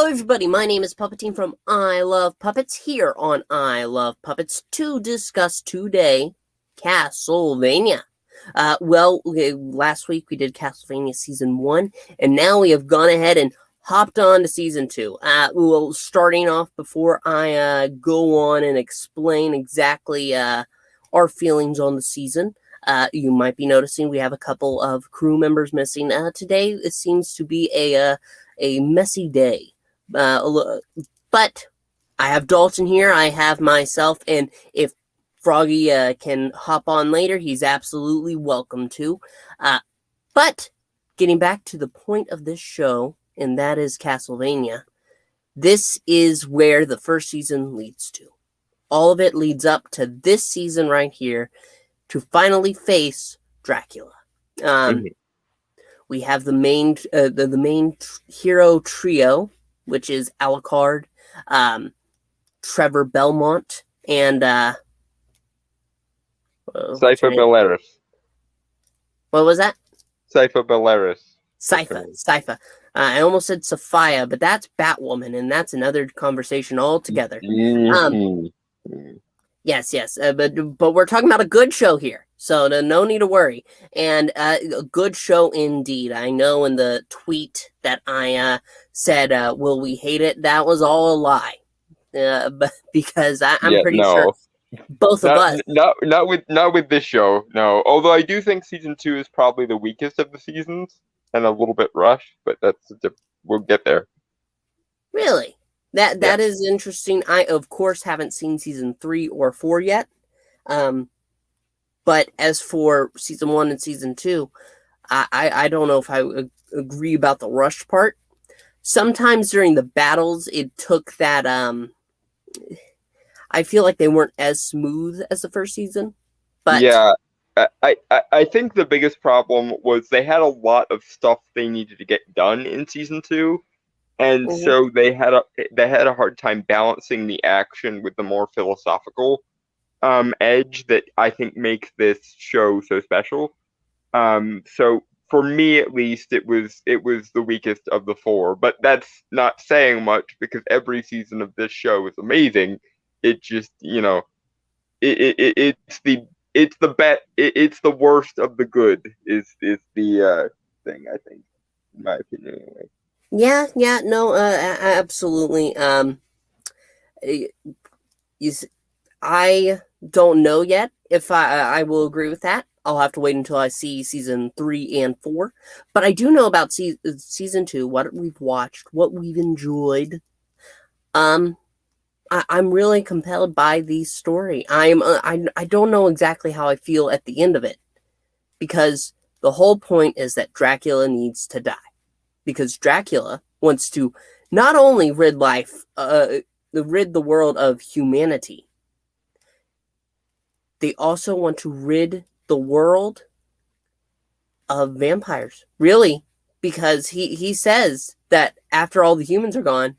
Hello everybody, my name is Puppetine from I Love Puppets here on I Love Puppets to discuss today Castlevania. Last week we did Castlevania Season 1, and now we have gone ahead and hopped on to Season 2. Starting off before I go on and explain exactly our feelings on the season, you might be noticing we have a couple of crew members missing. Today it seems to be a messy day. But I have Dalton here, I have myself, and if Froggy can hop on later, he's absolutely welcome to. But getting back to the point of this show, and that is Castlevania, this is where the first season leads to. All of it leads up to this season right here to finally face Dracula. We have the main hero trio, which is Alucard, Trevor Belmont, and Sypha Belarus. What was that? Sypha Belarus. Sypha. I almost said Sophia, but that's Batwoman, and that's another conversation altogether. Yes. But we're talking about a good show here, so no need to worry. And a good show indeed. I know in the tweet that I said, "Will we hate it?" That was all a lie, because I'm pretty sure both of us. Not with this show. No, although I do think season 2 is probably the weakest of the seasons and a little bit rushed, but we'll get there. Really. That is interesting. I, of course, haven't seen season 3 or 4 yet. But as for season 1 and season 2, I don't know if I agree about the rush part. Sometimes during the battles, it took that... I feel like they weren't as smooth as the first season. But yeah, I think the biggest problem was they had a lot of stuff they needed to get done in season 2. And so they had a hard time balancing the action with the more philosophical edge that I think makes this show so special. So for me, at least, it was the weakest of the 4. But that's not saying much because every season of this show is amazing. It just it's the worst of the good is the thing, I think, in my opinion anyway. Yeah, no, absolutely. I don't know yet if I will agree with that. I'll have to wait until I see season 3 and 4. But I do know about season 2, what we've watched, what we've enjoyed. I'm really compelled by the story. I don't know exactly how I feel at the end of it, because the whole point is that Dracula needs to die. Because Dracula wants to not only rid the world of humanity, they also want to rid the world of vampires. Really, because he says that after all the humans are gone,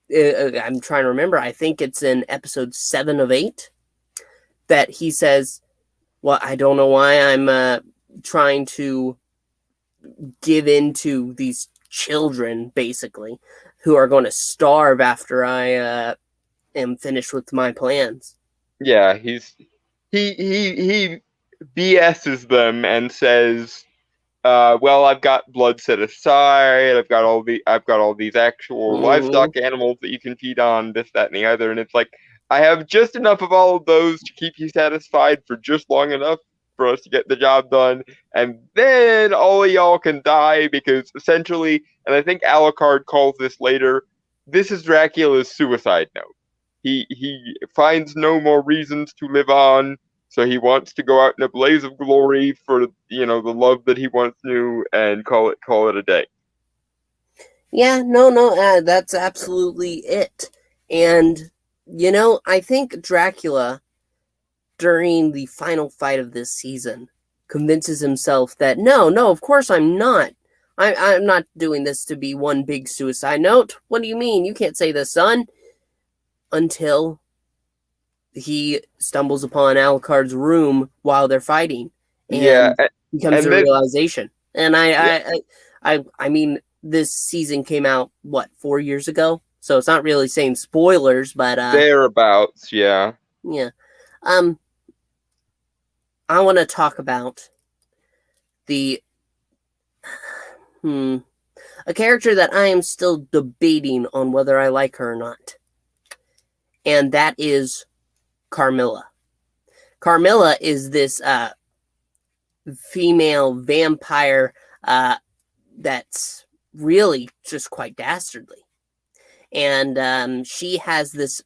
I'm trying to remember, I think it's in episode 7 of 8, that he says, well, I don't know why I'm trying to give in to these children, basically, who are going to starve after I am finished with my plans. Yeah, he BS's them and says, well, I've got blood set aside, I've got all these actual livestock animals that you can feed on, this, that, and the other, and it's like, I have just enough of all of those to keep you satisfied for just long enough for us to get the job done, and then all of y'all can die, because essentially, and I think Alucard calls this later, this is Dracula's suicide note. He finds no more reasons to live on, so he wants to go out in a blaze of glory for the love that he once knew, and call it a day. Yeah, no, that's absolutely it. And I think Dracula, during the final fight of this season, convinces himself that no, of course I'm not. I'm not doing this to be one big suicide note. What do you mean? You can't say this, son. Until he stumbles upon Alucard's room while they're fighting, and becomes a realization. And I mean, this season came out, 4 years ago? So it's not really saying spoilers, but thereabouts, yeah. Yeah. I want to talk about the a character that I am still debating on whether I like her or not. And that is Carmilla. Carmilla is this female vampire that's really just quite dastardly. And she has this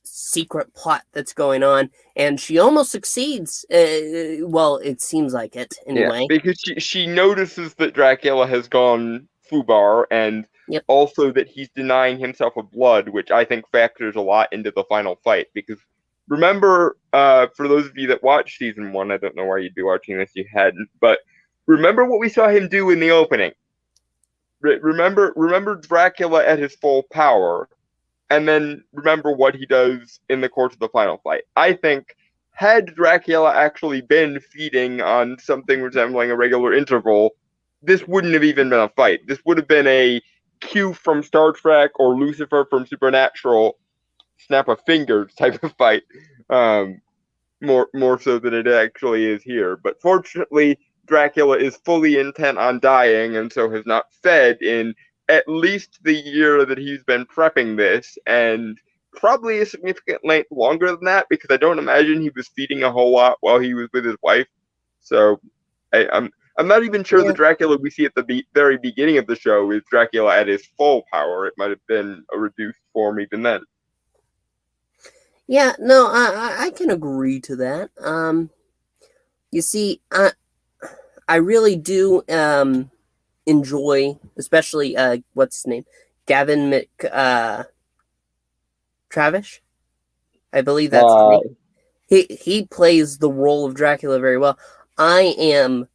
secret plot that's going on, and she almost succeeds. Well, it seems like it, anyway. Yeah, because she notices that Dracula has gone foobar, and also that he's denying himself of blood, which I think factors a lot into the final fight. Because remember, for those of you that watched season 1, I don't know why you'd be watching this, you hadn't, but remember what we saw him do in the opening. Remember Dracula at his full power, and then remember what he does in the course of the final fight. I think had Dracula actually been feeding on something resembling a regular interval, this wouldn't have even been a fight. This would have been a Q from Star Trek or Lucifer from Supernatural, snap of fingers type of fight, more so than it actually is here. But fortunately, Dracula is fully intent on dying, and so has not fed in at least the year that he's been prepping this, and probably a significant length longer than that, because I don't imagine he was feeding a whole lot while he was with his wife. So I'm not even sure the Dracula we see at the very beginning of the show is Dracula at his full power. It might have been a reduced form even then. Yeah, no, I can agree to that. You see, I really do enjoy, especially what's his name, Gavin Travish, I believe that's his name. He plays the role of Dracula very well. I am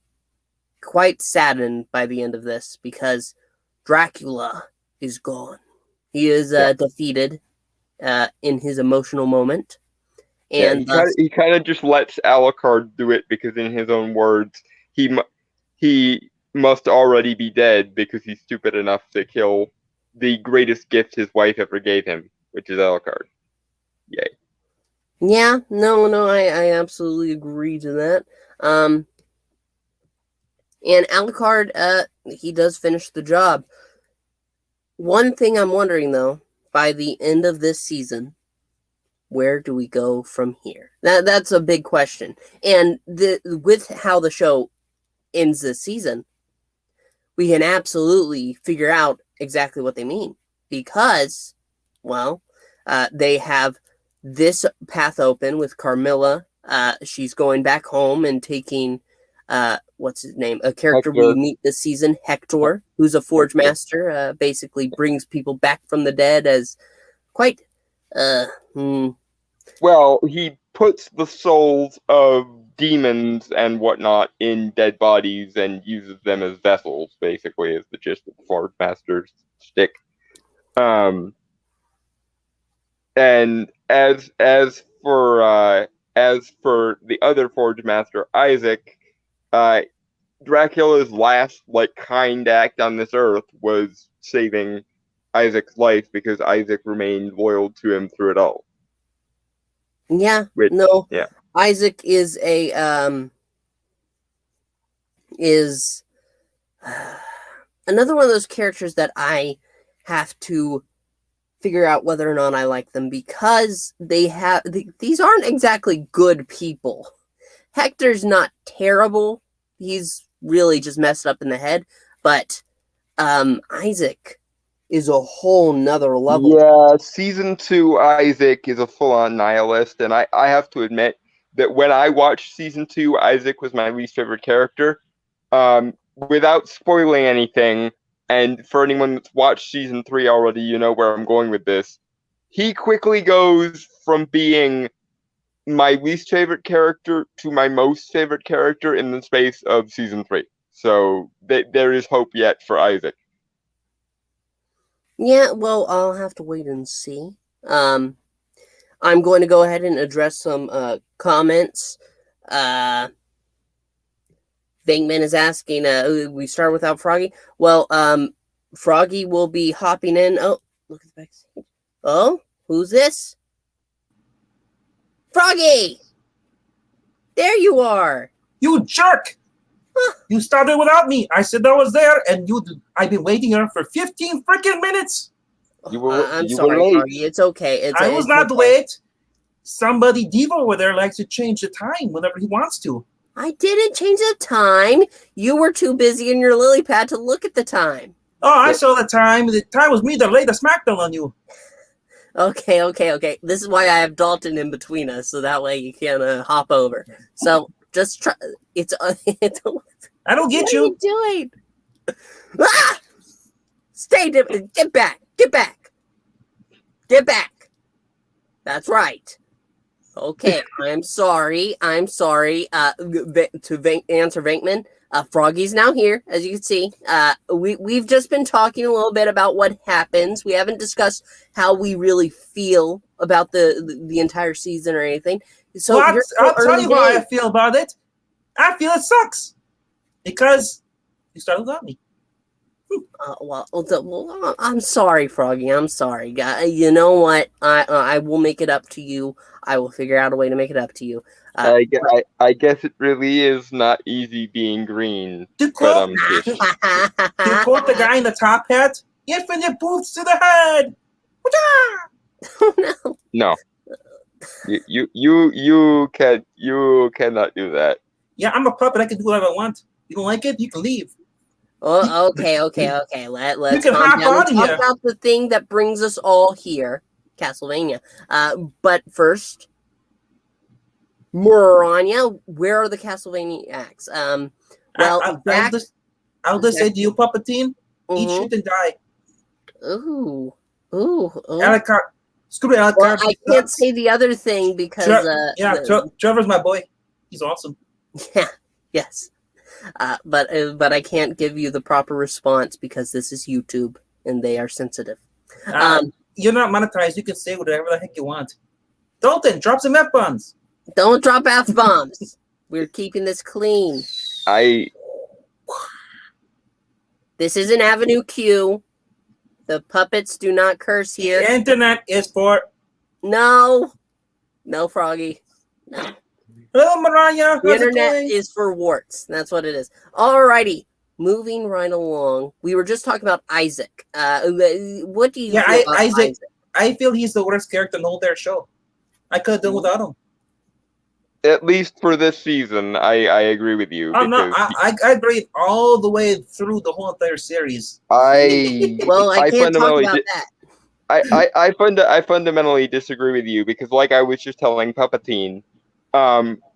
quite saddened by the end of this because Dracula is gone. He is defeated in his emotional moment, and he kind of just lets Alucard do it because, in his own words, he must already be dead because he's stupid enough to kill the greatest gift his wife ever gave him, which is Alucard. Yay. Yeah, no, I absolutely agree to that. And Alucard, he does finish the job. One thing I'm wondering, though, by the end of this season, where do we go from here? That's a big question. And with how the show ends this season, we can absolutely figure out exactly what they mean. Because, well, they have this path open with Carmilla. She's going back home and taking, what's his name? A character Hector. we meet this season, Hector, who's a forge master, basically brings people back from the dead as quite, Well, he puts the souls of demons and whatnot in dead bodies and uses them as vessels, basically, is the gist of the Forge Master's shtick. And as for the other Forge Master, Isaac, Dracula's last kind act on this earth was saving Isaac's life because Isaac remained loyal to him through it all. Yeah, Isaac is another one of those characters that I have to figure out whether or not I like them, because these aren't exactly good people. Hector's not terrible. He's really just messed up in the head, but Isaac is a whole nother level. Yeah, season 2 Isaac is a full-on nihilist, and I have to admit that when I watched season 2, Isaac was my least favorite character. Without spoiling anything, and for anyone that's watched season 3 already, you know where I'm going with this. He quickly goes from being my least favorite character to my most favorite character in the space of season 3. So there is hope yet for Isaac. Yeah, well, I'll have to wait and see. I'm going to go ahead and address some comments. Venkman is asking, we start without Froggy. Well, Froggy will be hopping in. Oh, look at the back seat. Oh, who's this? Froggy! There you are! You jerk! Huh. You started without me. I said I was there, and I've been waiting here for 15 freaking minutes. I'm you sorry, were late. Froggy. It's okay. I was not late. Somebody Devo over there likes to change the time whenever he wants to. I didn't change the time. You were too busy in your lily pad to look at the time. Oh, I saw the time. The time was me that laid a smackdown on you. Okay. This is why I have Dalton in between us, so that way you can hop over. So just try. It's. I don't get you. What are you doing? Ah! Get back. Get back. That's right. Okay, I'm sorry. To answer Venkman, Froggy's now here, as you can see. We've just been talking a little bit about what happens. We haven't discussed how we really feel about the entire season or anything. So Well, I'll tell you how I feel about it. I feel it sucks because you started without me. I'm sorry, Froggy. I'm sorry. You know what? I will make it up to you. I will figure out a way to make it up to you. I guess it really is not easy being green. To quote the guy in the top hat, infinite boots to the head. Oh, no. You cannot do that. Yeah, I'm a puppet. I can do whatever I want. You don't like it? You can leave. Oh, okay. Let's you can hop on talk here. about the thing that brings us all here, Castlevania. But first, Moranya, where are the Castlevania acts? I'll just say to you, Puppetine, eat shit and die. Ooh. Screw it, Alucard. Well, I can't say the other thing because Trevor's my boy. He's awesome. Yeah. Yes. But I can't give you the proper response because this is YouTube and they are sensitive. You're not monetized. You can say whatever the heck you want. Dalton, drop some F-bombs. Don't drop F-bombs. We're keeping this clean. This is an Avenue Q. The puppets do not curse here. The internet is for... No, Froggy. No. Hello, Mariah. The internet is for warts. That's what it is. Alrighty. Moving right along. We were just talking about Isaac. What do you feel about Isaac? I feel he's the worst character in the whole show. I could have done without him. At least for this season, I agree with you. Oh, no, I agree all the way through the whole entire series. I can't talk about that. I fundamentally disagree with you because, like I was just telling Puppetine,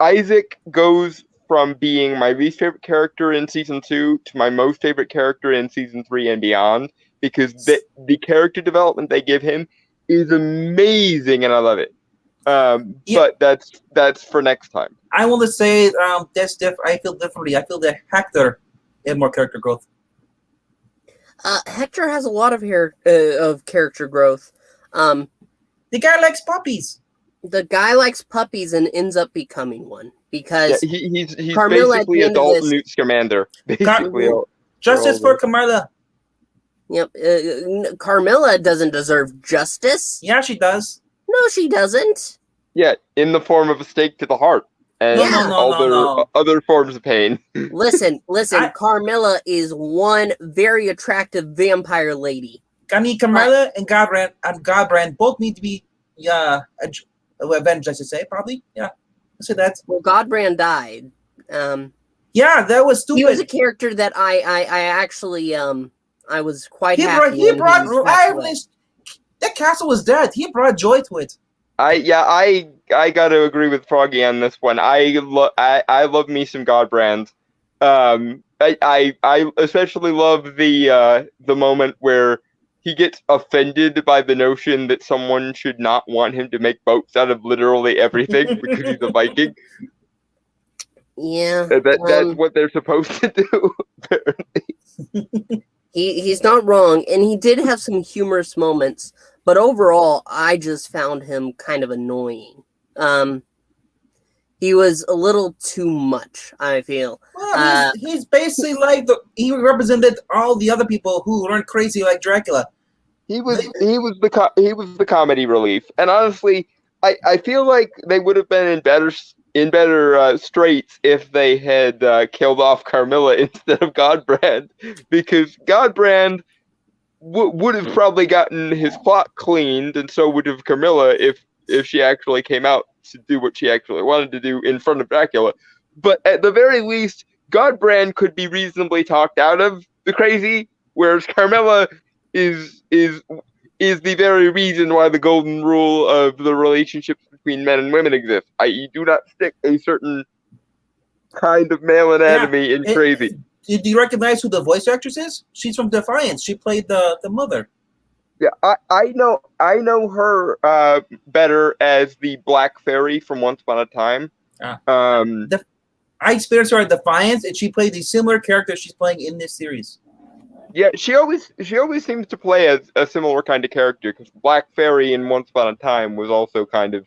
Isaac goes from being my least favorite character in season 2 to my most favorite character in season 3 and beyond because the character development they give him is amazing and I love it. But that's for next time. I want to say I feel differently. I feel that Hector had more character growth. Hector has a lot of character growth. The guy likes puppies. The guy likes puppies and ends up becoming one because he's Carmilla basically adult Newt Scamander. Basically, justice for Carmilla. Yep, Carmilla doesn't deserve justice. Yeah, she does. No, she doesn't. Yeah, in the form of a stake to the heart and other forms of pain. Listen, Carmilla is one very attractive vampire lady. Carmilla and Godbrand both need to be avenged, I should say, probably. Yeah, I say that. Well, Godbrand died. Yeah, that was stupid. He was a character that I actually I was quite happy. He brought that castle was dead. He brought joy to it. I got to agree with Froggy on this one. I love me some Godbrand. I especially love the moment where he gets offended by the notion that someone should not want him to make boats out of literally everything because he's a Viking. Yeah, that's what they're supposed to do. Apparently. He's not wrong, and he did have some humorous moments, but overall, I just found him kind of annoying. He was a little too much, I feel. Well, he's basically like he represented all the other people who weren't crazy like Dracula. He was the comedy relief, and honestly, I feel like they would have been in better straits if they had killed off Carmilla instead of Godbrand, because Godbrand would have probably gotten his plot cleaned, and so would have Carmilla if she actually came out to do what she actually wanted to do in front of Dracula. But at the very least, Godbrand could be reasonably talked out of the crazy, whereas Carmilla is the very reason why the golden rule of the relationships between men and women exists. I.e., do not stick a certain kind of male anatomy in crazy. Do you recognize who the voice actress is? She's from Defiance. She played the mother. Yeah, I know her better as the Black Fairy from Once Upon a Time. I experienced her at Defiance, and she played a similar character she's playing in this series. Yeah, she always seems to play a similar kind of character, because Black Fairy in Once Upon a Time was also kind of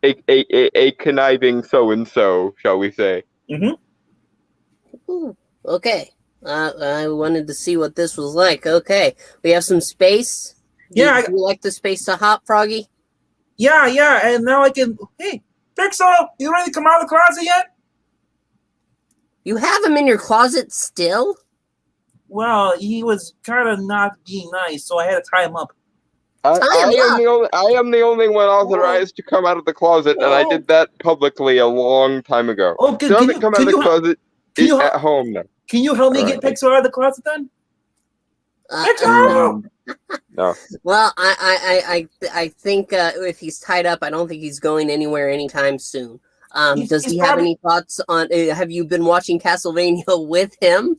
a conniving so-and-so, shall we say. Mm-hmm. Ooh, okay. I wanted to see what this was like. Okay. We have some space. Do you like the space to hop, Froggy? Yeah, and now I can... Hey, Pixel, you ready to come out of the closet yet? You have him in your closet still? Well, he was kind of not being nice, so I had to tie him up. I am the only one authorized to come out of the closet, and I did that publicly a long time ago. Oh, come out of the closet at home now. Can you help me get Pixel out of the closet then? No. Well, I think if he's tied up, I don't think he's going anywhere anytime soon. Does he have any thoughts on? Have you been watching Castlevania with him?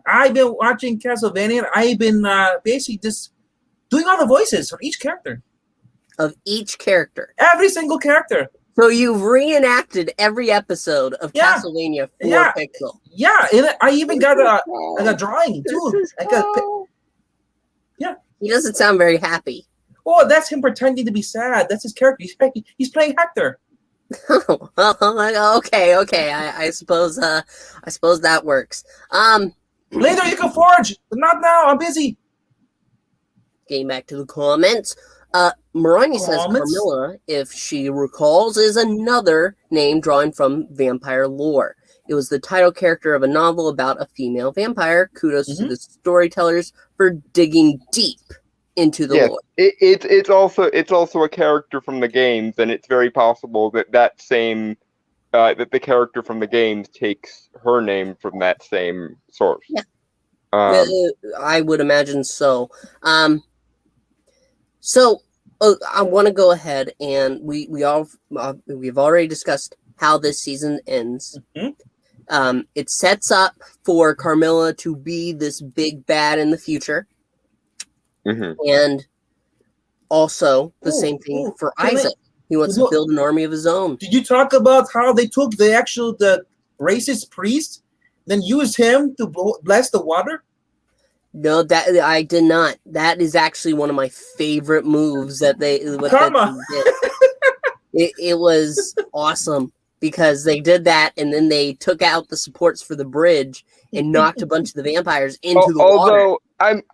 I've been watching Castlevania. I've been basically just doing all the voices for each character. Of each character? Every single character. So you've reenacted every episode of Castlevania for Pixel. Yeah, and I even got a drawing too. He doesn't sound very happy. Oh, that's him pretending to be sad. That's his character. He's playing Hector. Okay. I suppose that works. Later you can forge, but not now. I'm busy. Getting back to the comments. Marani says Carmilla, if she recalls, is another name drawn from vampire lore. It was the title character of a novel about a female vampire. Kudos to the storytellers for digging deep into the lore. It's also a character from the games, and it's very possible that that the character from the games takes her name from that same source. Yeah. I would imagine so. So I want to go ahead, and we've already discussed how this season ends. It sets up for Carmilla to be this big bad in the future, and also the same thing for Isaac. He wants to build an army of his own. Did you talk about how they took the racist priest, then used him to bless the water? No, that I did not. That is actually one of my favorite moves that they did. It was awesome because they did that, and then they took out the supports for the bridge and knocked a bunch of the vampires into the water. Although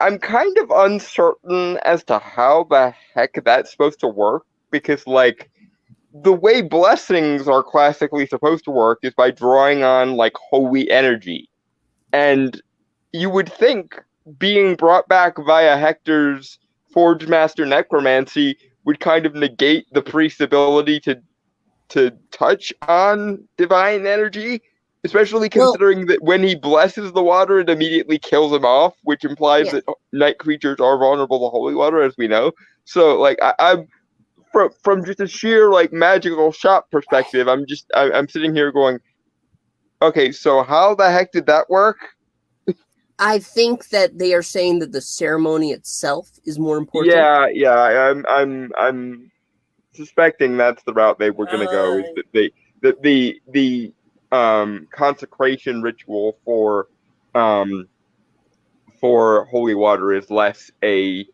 I'm kind of uncertain as to how the heck that's supposed to work, because like the way blessings are classically supposed to work is by drawing on like holy energy, and you would think being brought back via Hector's Forge Master Necromancy would kind of negate the priest's ability to touch on divine energy, especially considering that when he blesses the water, it immediately kills him off, which implies that night creatures are vulnerable to holy water, as we know. So, like, I'm from just a sheer like magical shot perspective, I'm sitting here going, okay, so how the heck did that work? I think that they are saying that the ceremony itself is more important. Yeah. I'm suspecting that's the route they were going to go. Is that the consecration ritual for holy water is less a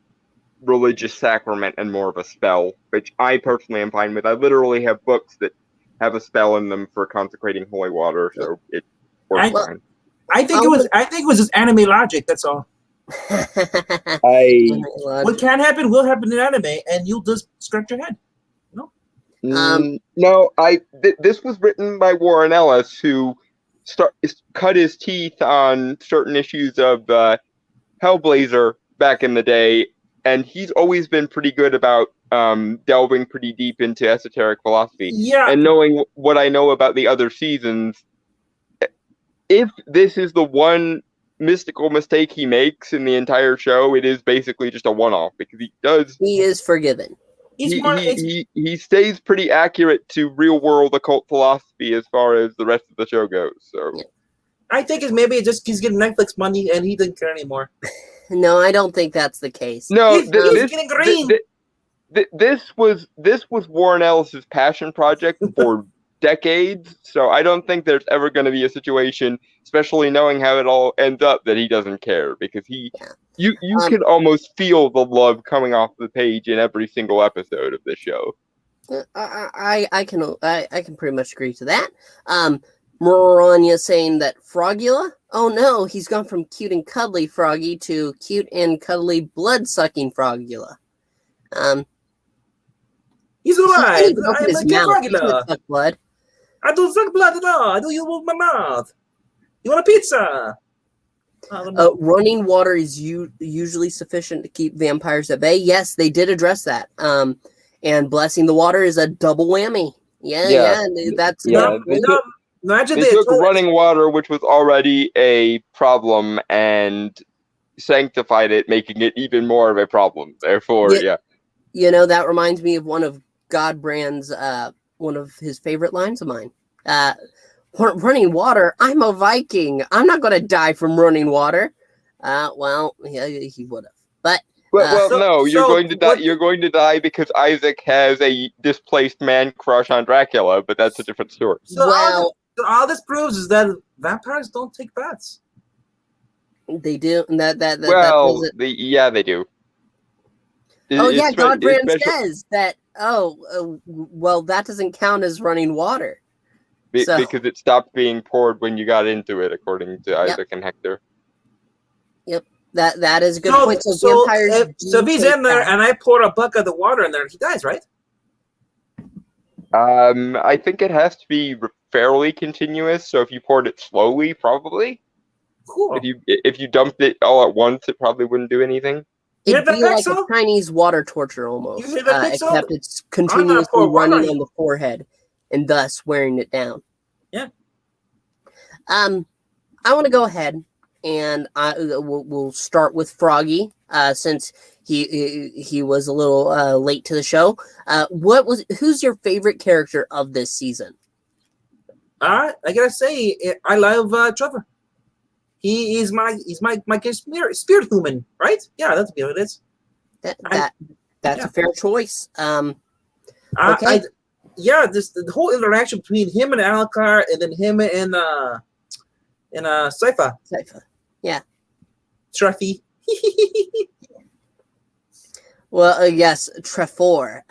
religious sacrament and more of a spell, which I personally am fine with. I literally have books that have a spell in them for consecrating holy water, so it works fine. I think it was just anime logic. That's all. What can happen will happen in anime, and you'll just scratch your head. No, this was written by Warren Ellis, who cut his teeth on certain issues of Hellblazer back in the day, and he's always been pretty good about delving pretty deep into esoteric philosophy. Yeah. And knowing what I know about the other seasons, if this is the one mystical mistake he makes in the entire show, it is basically just a one-off, because he is forgiven. He stays pretty accurate to real-world occult philosophy as far as the rest of the show goes. So, yeah. I think maybe he's getting Netflix money and he doesn't care anymore. No, I don't think that's the case. No, he's getting green. This was Warren Ellis's passion project for decades. So I don't think there's ever going to be a situation, especially knowing how it all ends up, that he doesn't care, because you can almost feel the love coming off the page in every single episode of this show. I can pretty much agree to that. Moranya saying that Frogula? Oh no, he's gone from cute and cuddly Froggy to cute and cuddly blood-sucking Frogula. He's alive. I'm a cute Frogula. Suck blood. I don't suck blood at all. I do you with my mouth. You want a pizza? Running water is usually sufficient to keep vampires at bay. Yes, they did address that. And blessing the water is a double whammy. Yeah, that's imagine they took running water, which was already a problem, and sanctified it, making it even more of a problem. Therefore, that reminds me of one of Godbrand's one of his favorite lines of mine. Running water. I'm a Viking. I'm not going to die from running water. He would have, but. You're going to die. You're going to die because Isaac has a displaced man crush on Dracula, but that's a different story. So all this proves is that vampires don't take baths. They do. They do. Godbrand says that. That doesn't count as running water. Because it stopped being poured when you got into it, according to Isaac and Hector. Yep. That is a good point. So if he's in there and I pour a bucket of water in there, he dies, right? I think it has to be fairly continuous. So if you poured it slowly, probably. Cool. If you dumped it all at once, it probably wouldn't do anything. It'd be like a Chinese water torture almost, except it's continuously running on the forehead and thus wearing it down. Yeah. I want to go ahead and we'll start with Froggy, since he was a little late to the show. Who's your favorite character of this season? I gotta say, I love Trevor. He's my spirit human, right? Yeah, that's what it is. That's a fair choice. Okay. The whole interaction between him and Alucard, and then him and Sypha. Yeah. Treffy. Well, yes, Trefor.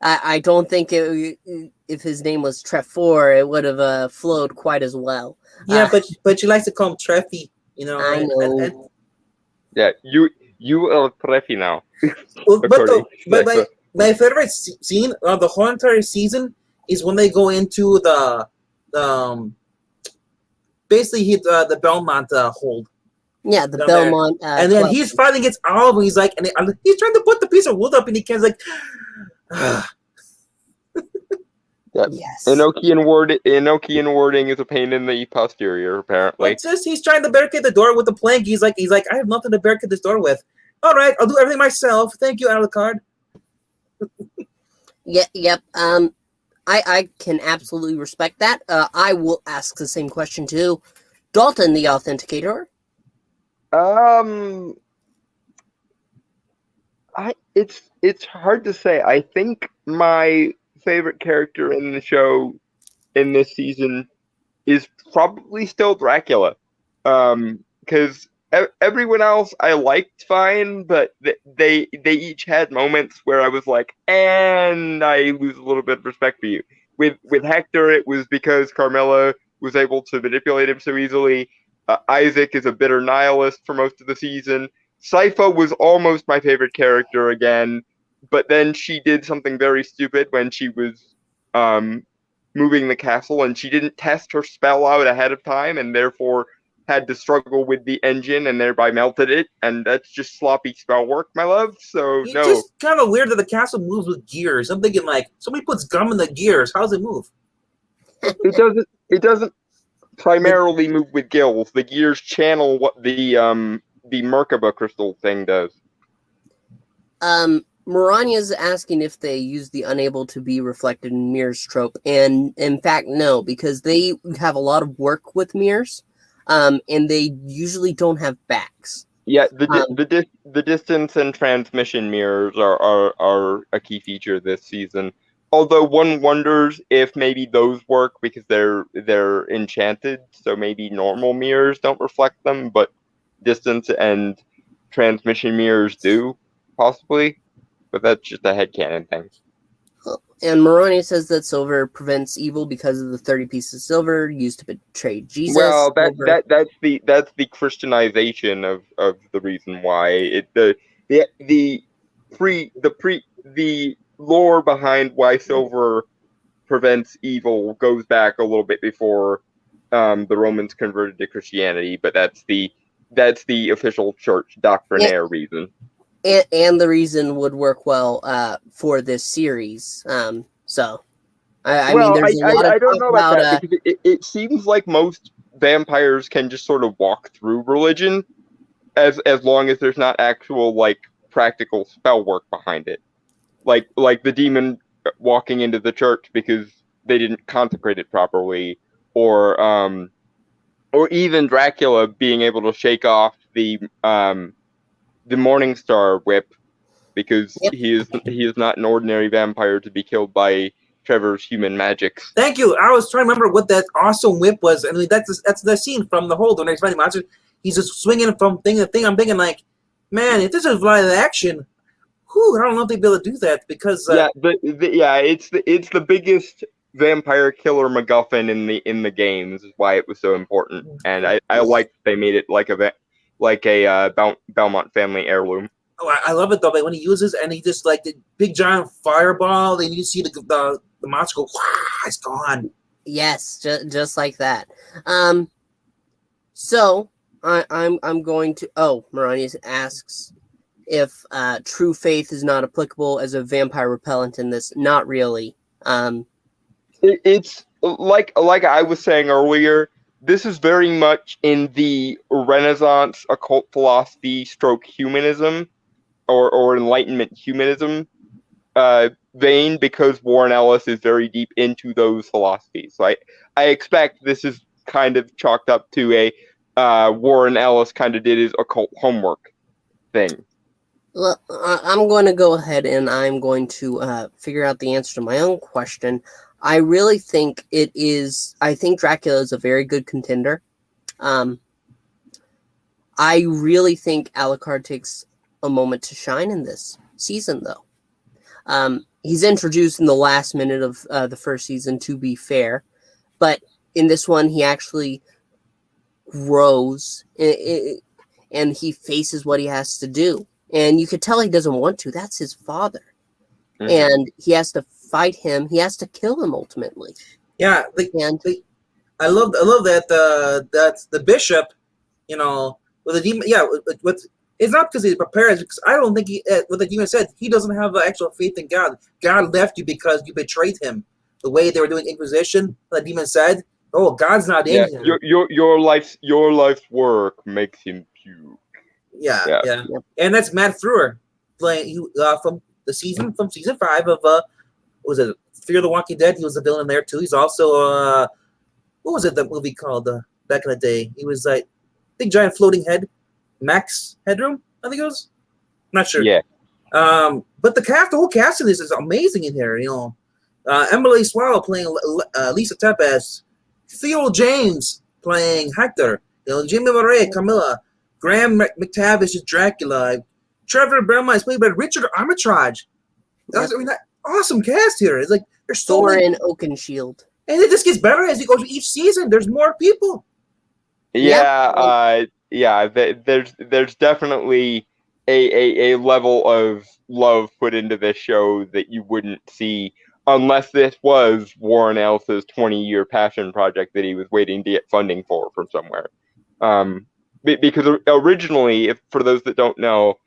I don't think if his name was Trefor, it would have flowed quite as well. Yeah, but you like to call him Treffy, I know. Yeah, you are Treffy now. But my favorite scene of the whole entire season is when they go into the basically the Belmont hold. Yeah, the Belmont. And then he's fighting against all of them. He's like, and he's trying to put the piece of wood up, and he can't. Like, yes. Enochian wording is a pain in the posterior, apparently. It's just he's trying to barricade the door with the plank. He's like, I have nothing to barricade this door with. All right, I'll do everything myself. Thank you, Alucard. Yep. I can absolutely respect that. I will ask the same question to Dalton, the Authenticator. It's hard to say. I think my favorite character in the show in this season is probably still Dracula. Because everyone else I liked fine, but they each had moments where I was like, and I lose a little bit of respect for you. with Hector, it was because Carmilla was able to manipulate him so easily. Isaac is a bitter nihilist for most of the season. Sypha was almost my favorite character again, but then she did something very stupid when she was moving the castle, and she didn't test her spell out ahead of time, and therefore had to struggle with the engine and thereby melted it, and that's just sloppy spell work, my love. So It's no, just kind of weird that the castle moves with gears. I'm thinking like somebody puts gum in the gears. How does it move? it doesn't. It doesn't primarily move with gills. The gears channel what the Merkaba crystal thing does. Morania's asking if they use the unable to be reflected in mirrors trope, and in fact, no, because they have a lot of work with mirrors, and they usually don't have backs. Yeah, the distance and transmission mirrors are a key feature this season. Although one wonders if maybe those work because they're enchanted, so maybe normal mirrors don't reflect them, but distance and transmission mirrors do, possibly. But that's just a headcanon thing. And Morania says that silver prevents evil because of the 30 pieces of silver used to betray Jesus. Well, that's the Christianization of the reason why the lore behind why silver prevents evil goes back a little bit before the Romans converted to Christianity, but that's the official church doctrinaire reason. And the reason would work well for this series. So, I mean, there's a lot of I don't know about that because it seems like most vampires can just sort of walk through religion as long as there's not actual like practical spell work behind it. Like the demon walking into the church because they didn't consecrate it properly, or even Dracula being able to shake off the Morningstar whip because he is not an ordinary vampire to be killed by Trevor's human magics. Thank you. I was trying to remember what that awesome whip was. I mean, that's the scene from The Hold when he's fighting monsters. He's just swinging from thing to thing. I'm thinking like, man, if this is live action, I don't know if they'd be able to do that because it's the biggest vampire killer MacGuffin in the games is why it was so important, and I like they made it like a Belmont family heirloom. Oh, I love it though. But when he uses and he just like the big giant fireball, then you see the monster go, it's gone. Yes, just like that. So I'm going to. Oh, Morania asks if true faith is not applicable as a vampire repellent in this. Not really. It's like I was saying earlier. This is very much in the Renaissance occult philosophy / humanism or Enlightenment humanism vein because Warren Ellis is very deep into those philosophies. So I expect this is kind of chalked up to a Warren Ellis kind of did his occult homework thing. Well, I'm going to go ahead and I'm going to figure out the answer to my own question. I really think it is. I think Dracula is a very good contender. I really think Alucard takes a moment to shine in this season, though. He's introduced in the last minute of the first season, to be fair, but in this one, he actually grows and he faces what he has to do. And you could tell he doesn't want to. That's his father. Mm-hmm. And he has to fight him. He has to kill him ultimately. Yeah, I love that that's the bishop, with the demon. Yeah, with it's not because he prepares. Because I don't think what the demon said, he doesn't have the actual faith in God. God left you because you betrayed him. The way they were doing Inquisition, the demon said, "Oh, God's not in here." Your life's work makes him puke. Yeah. And that's Matt Frewer playing from season 5 of what was it, Fear the Walking Dead. He was a villain in there too. He's also what was it, that movie called back in the day? He was like big giant floating head, Max Headroom, I think it was. Not sure. Yeah. But the whole cast in this is amazing in here. Emily Swallow playing Lisa Tepes, Theo James playing Hector, Jimmy Murray, Carmilla, Graham McTavish is Dracula, Trevor Belmont is played by Richard Armitage. That awesome cast here. It's like There's so many, Thorin Oakenshield. and it just gets better as you go through each season. There's more people. Yeah, there's definitely a level of love put into this show that you wouldn't see unless this was Warren Ellis's 20-year passion project that he was waiting to get funding for from somewhere. Because originally, for those that don't know,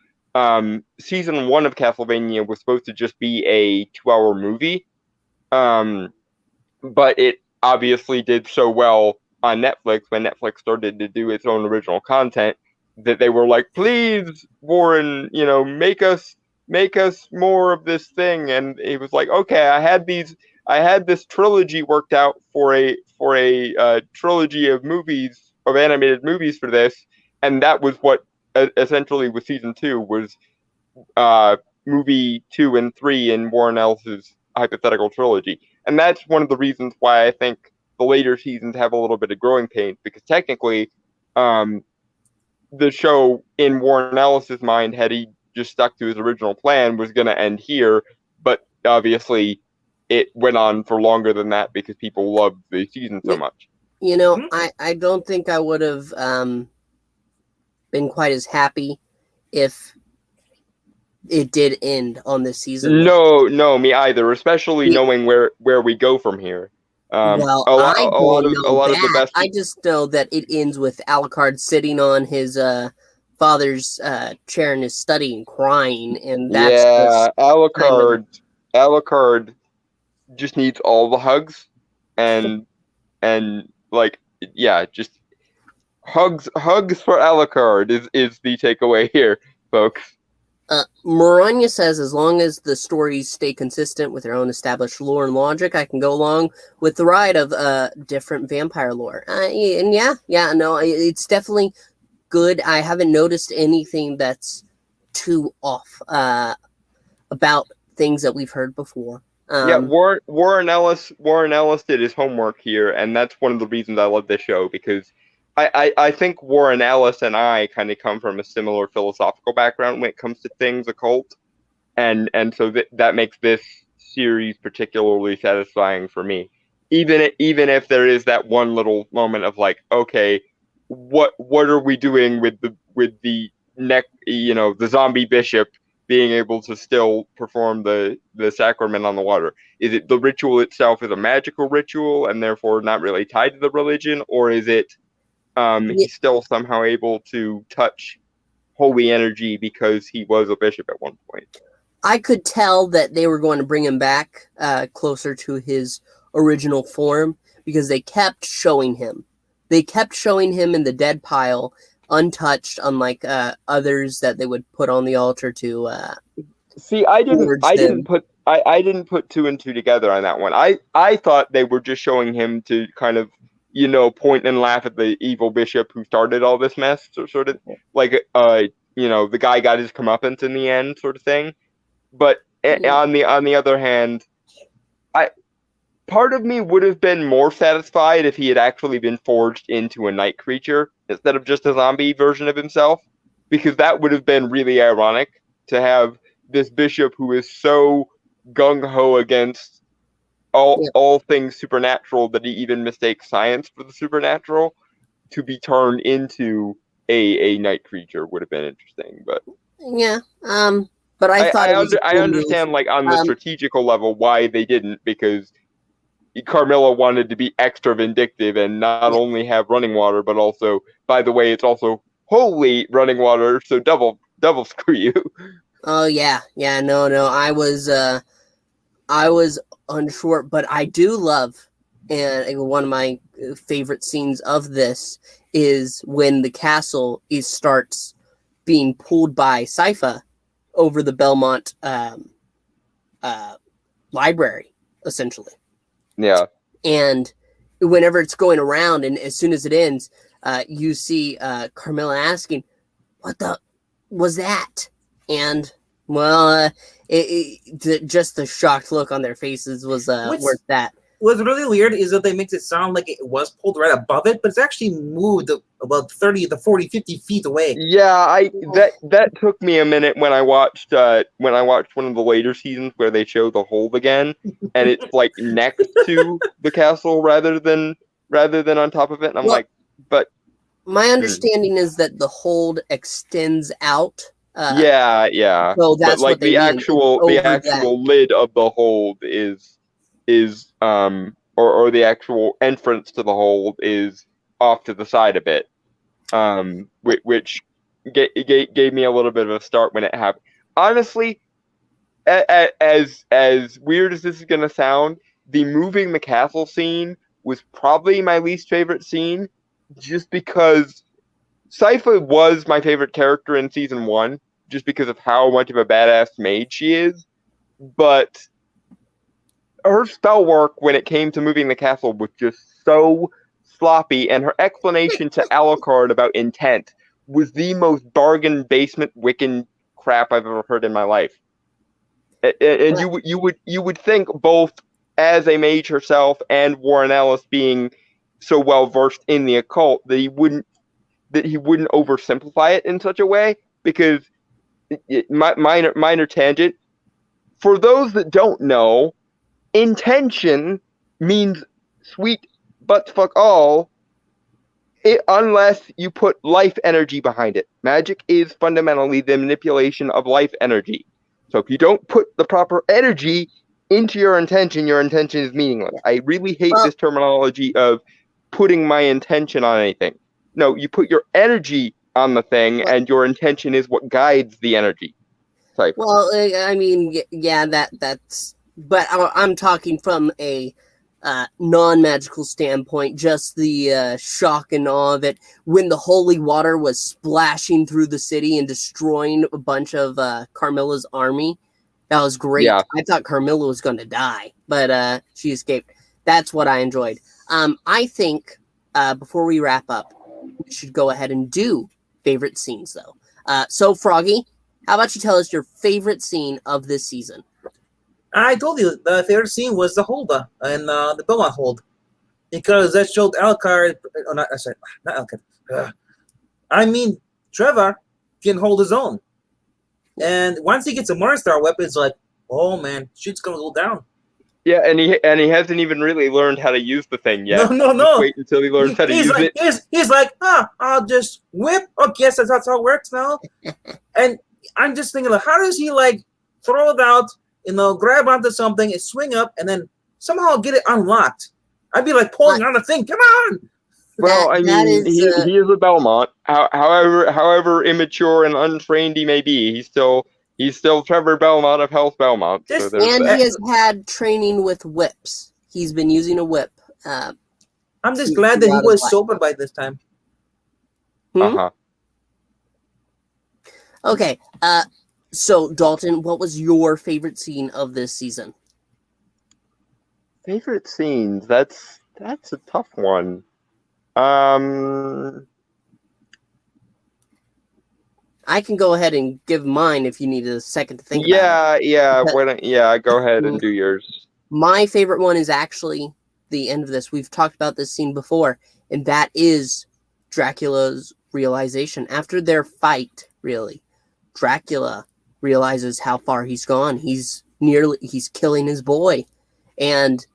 season 1 of Castlevania was supposed to just be a 2-hour movie, but it obviously did so well on Netflix when Netflix started to do its own original content that they were like, please, Warren, make us more of this thing. And he was like, okay, I had this trilogy worked out for a trilogy of animated movies for this, and that was what essentially was season 2 was movie 2 and 3 in Warren Ellis's hypothetical trilogy. And that's one of the reasons why I think the later seasons have a little bit of growing pains, because technically the show in Warren Ellis's mind, had he just stuck to his original plan, was going to end here, but obviously it went on for longer than that because people loved the season so much. I don't think I would have been quite as happy if it did end on this season. No, me either, especially knowing where we go from here. I don't know that. I just know that it ends with Alucard sitting on his father's chair in his study and crying, and that's Alucard just needs all the hugs, and just hugs for Alucard is the takeaway here, folks. Moranya says, as long as the stories stay consistent with their own established lore and logic, I can go along with the ride of different vampire lore. It's definitely good. I haven't noticed anything that's too off about things that we've heard before. Warren Ellis did his homework here, and that's one of the reasons I love this show, because I think Warren Ellis and I kind of come from a similar philosophical background when it comes to things occult, and so that makes this series particularly satisfying for me. Even if there is that one little moment of like, okay, what are we doing with the neck, the zombie bishop being able to still perform the sacrament on the water? Is it the ritual itself is a magical ritual and therefore not really tied to the religion, or is it he's still somehow able to touch holy energy because he was a bishop at one point? I could tell that they were going to bring him back closer to his original form, because they kept showing him. They kept showing him in the dead pile, untouched, unlike others that they would put on the altar to. See, I didn't put 2 and 2 together on that one. I thought they were just showing him to kind of, point and laugh at the evil bishop who started all this mess, sort of like, the guy got his comeuppance in the end, sort of thing. But on the other hand, part of me would have been more satisfied if he had actually been forged into a night creature instead of just a zombie version of himself, because that would have been really ironic to have this bishop who is so gung-ho against all things supernatural that he even mistakes science for the supernatural, to be turned into a night creature would have been interesting. But but I thought I understand move. Like on the strategical level why they didn't, because Carmilla wanted to be extra vindictive and not only have running water, but also, by the way, it's also holy running water, so double screw you. Oh no, I was unsure, but I do love, and one of my favorite scenes of this is when the castle starts being pulled by Sypha over the Belmont library, essentially. Yeah. And whenever it's going around, and as soon as it ends, you see Carmilla asking, "What the was that?" And just the shocked look on their faces was worth that. what's really weird is that they makes it sound like it was pulled right above it, but it's actually moved about 30 to 40, 50 feet away. Yeah, that took me a minute when I watched one of the later seasons where they show the hold again, and it's like next to the castle rather than on top of it, and I'm like, but my understanding is that the hold extends out. Yeah. So that's but like what they the mean. actual lid of the hold is or the actual entrance to the hold is off to the side a bit, which gave me a little bit of a start when it happened. Honestly, as weird as this is gonna sound, the moving the castle scene was probably my least favorite scene, just because Sypha was my favorite character in season 1, just because of how much of a badass maid she is, but her spell work when it came to moving the castle was just so sloppy, and her explanation to Alucard about intent was the most bargain basement Wiccan crap I've ever heard in my life. And you would think, both as a mage herself and Warren Ellis being so well versed in the occult, that he wouldn't oversimplify it in such a way, because minor tangent. For those that don't know, intention means sweet but fuck all, unless you put life energy behind it. Magic is fundamentally the manipulation of life energy. So if you don't put the proper energy into your intention is meaningless. I really hate this terminology of putting my intention on anything. No, you put your energy on the thing, and your intention is what guides the energy. Type. Well, I mean, yeah, that's. But I'm talking from a non-magical standpoint, just the shock and awe of it when the holy water was splashing through the city and destroying a bunch of Carmilla's army. That was great. Yeah. I thought Carmilla was going to die, but she escaped. That's what I enjoyed. I think before we wrap up, we should go ahead and do favorite scenes, though. So, Froggy, how about you tell us your favorite scene of this season? I told you the favorite scene was the hold and the Belmont hold, because that showed Alucard. Not Alucard. I mean, Trevor can hold his own, and once he gets a Morningstar weapon, it's like, oh man, shit's gonna go down. Yeah, and he hasn't even really learned how to use the thing yet. No. Just wait until he learns how to use it. He's like, I'll just whip. Okay, so that's how it works now. And I'm just thinking, like, how does he throw it out? Grab onto something and swing up, and then somehow get it unlocked. I'd be like pulling on the thing. Come on. Well, I mean, he is a Belmont. However immature and untrained he may be, he's still Trevor Belmont of Health Belmont. He has had training with whips. He's been using a whip. I'm just glad that he was sober by this time. Okay. So, Dalton, what was your favorite scene of this season? Favorite scenes? That's a tough one. I can go ahead and give mine if you need a second to think about it. Go ahead and do yours. My favorite one is actually the end of this. We've talked about this scene before, and that is Dracula's realization. After their fight, really, Dracula realizes how far he's gone. He's killing his boy. And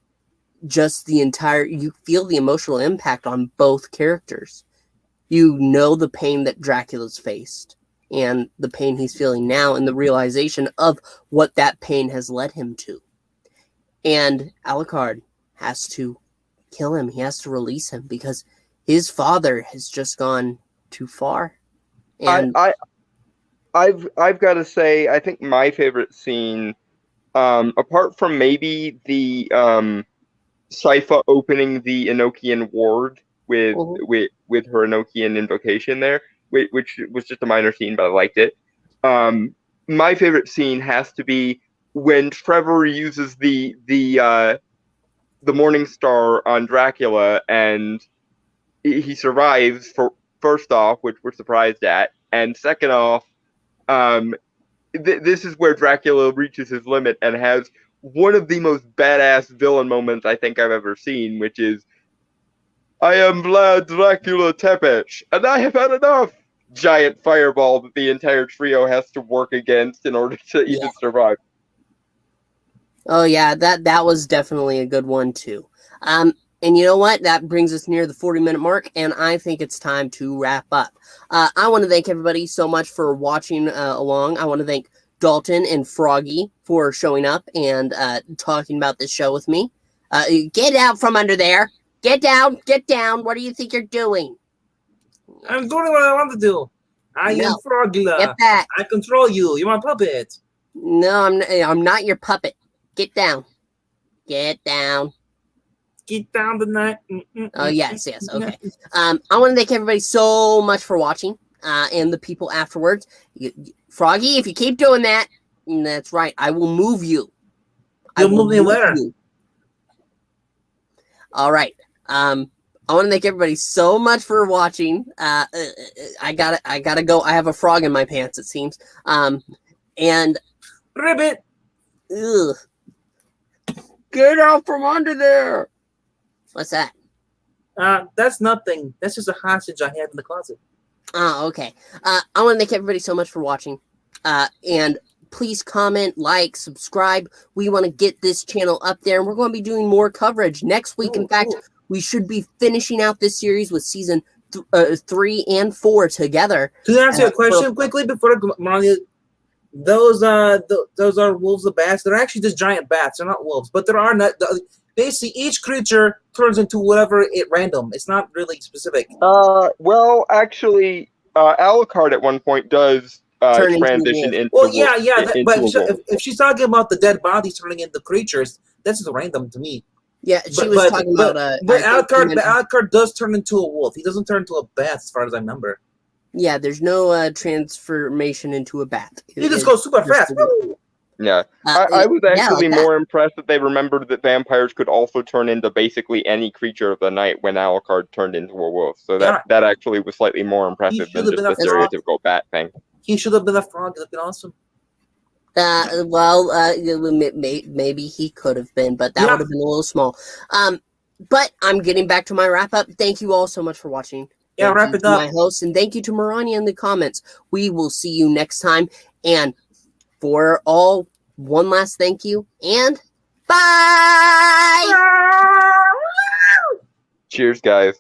just you feel the emotional impact on both characters. You know the pain that Dracula's faced and the pain he's feeling now, and the realization of what that pain has led him to. And Alucard has to kill him. He has to release him because his father has just gone too far. And I've got to say, I think my favorite scene, apart from maybe the Sypha opening the Enochian ward with her Enochian invocation there, which was just a minor scene, but I liked it. My favorite scene has to be when Trevor uses the Morning Star on Dracula, and he survives. First off, which we're surprised at, and second off, this is where Dracula reaches his limit and has one of the most badass villain moments I think I've ever seen, which is, I am Vlad Dracula Tepes, and I have had enough! Giant fireball that the entire trio has to work against in order to even survive. Oh yeah, that was definitely a good one too. And you know what? That brings us near the 40-minute mark, and I think it's time to wrap up. I want to thank everybody so much for watching along. I want to thank Dalton and Froggy for showing up and talking about this show with me. Get out from under there. Get down. Get down. What do you think you're doing? I'm doing what I want to do. I am Frogula. Get back. I control you. You're my puppet. No, I'm not your puppet. Get down. Get down. Get down tonight. Oh, yes, okay. I want to thank everybody so much for watching, and the people afterwards. Froggy, if you keep doing that, that's right, I will move you. You'll move me where? All right. I want to thank everybody so much for watching. I gotta go. I have a frog in my pants, it seems. And Ribbit. Ugh. Get out from under there. What's that? That's nothing. That's just a hostage I have in the closet. Oh, okay. I want to thank everybody so much for watching. And please comment, like, subscribe. We want to get this channel up there, and we're going to be doing more coverage next week. In fact, we should be finishing out this series with season 3 and 4 together. To answer your question quickly before Maria, those are wolves of bats. They're actually just giant bats. They're not wolves, but there are not. Basically, each creature turns into whatever it random. It's not really specific. Well, actually, Alucard at one point does transition into. Well, yeah. But if she's talking about the dead bodies turning into creatures, that's just random to me. Yeah, she was talking about. But Alucard does turn into a wolf. He doesn't turn into a bat, as far as I remember. Yeah, there's no transformation into a bat. He just goes super fast. Yeah, I was actually more impressed that they remembered that vampires could also turn into basically any creature of the night when Alucard turned into a wolf. So that actually was slightly more impressive than just the stereotypical bat thing. He should have been a frog. That'd been awesome. Maybe he could have been, but that would have been a little small. But I'm getting back to my wrap up. Thank you all so much for watching. Yeah, wrap it up. My host, and thank you to Marani in the comments. We will see you next time. And for all, one last thank you, and bye! Cheers, guys.